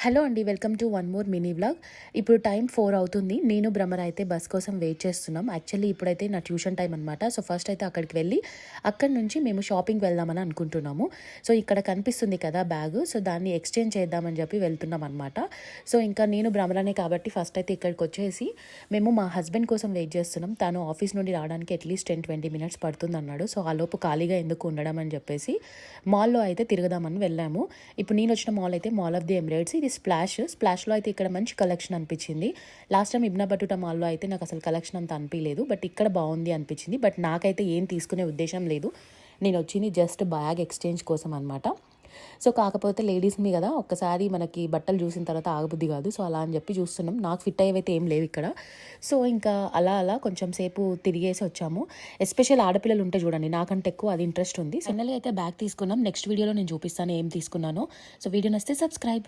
Hello అండి, welcome to one more mini vlog. ఇప్పుడు time 4 అవుతుంది. నేను భ్రమర అయితే బస్ కోసం వెయిట్ చేస్తున్నాం. యాక్చువల్లీ ఇప్పుడైతే నా ట్యూషన్ టైం అనమాట. సో ఫస్ట్ అయితే అక్కడికి వెళ్ళి అక్కడి నుంచి మేము షాపింగ్కి వెళ్దామని అనుకుంటున్నాము. సో ఇక్కడ కనిపిస్తుంది కదా బ్యాగ్, సో దాన్ని ఎక్స్చేంజ్ చేద్దామని చెప్పి వెళ్తున్నాం అనమాట. సో ఇంకా నేను భ్రమరనే కాబట్టి ఫస్ట్ అయితే ఇక్కడికి వచ్చేసి మేము మా హస్బెండ్ కోసం వెయిట్ చేస్తున్నాం. తను ఆఫీస్ నుండి రావడానికి అట్లీస్ట్ 10-20 మినిట్స్ పడుతుంది అన్నాడు. సో ఆ లోపు ఖాళీగా ఎందుకు ఉండడం అని చెప్పేసి మాల్లో అయితే తిరగదామని వెళ్ళాము. ఇప్పుడు నేను వచ్చిన మాల్ అయితే మాల్ ఆఫ్ ది ఎమిరేట్స్. ఇది స్ప్లాష్లో అయితే ఇక్కడ మంచి కలెక్షన్ అనిపించింది. లాస్ట్ టైం ఇబ్నా బటుటా మాల్లో అయితే నాకు అసలు కలెక్షన్ అంత అనిపించలేదు, బట్ ఇక్కడ బాగుంది అనిపించింది. బట్ నాకైతే ఏం తీసుకునే ఉద్దేశం లేదు. నేను వచ్చింది జస్ట్ బ్యాగ్ ఎక్స్చేంజ్ కోసం అనమాట. సో కాకపోతే లేడీస్ని కదా, ఒక్కసారి మనకి బట్టలు చూసిన తర్వాత ఆగబుద్ధి కాదు. సో అలా అని చెప్పి చూస్తున్నాం. నాకు ఫిట్ అయ్యేవైతే ఏం లేవు ఇక్కడ. సో ఇంకా అలా కొంచెం సేపు తిరిగేసి వచ్చాము. ఎస్పెషల్ ఆడపిల్లలు ఉంటే చూడండి, నాకంటే ఎక్కువ అది ఇంట్రెస్ట్ ఉంది. ఫైనల్గా అయితే బ్యాగ్ తీసుకున్నాం. నెక్స్ట్ వీడియోలో నేను చూపిస్తాను ఏం తీసుకున్నానో. సో వీడియో నచ్చితే సబ్స్క్రైబ్.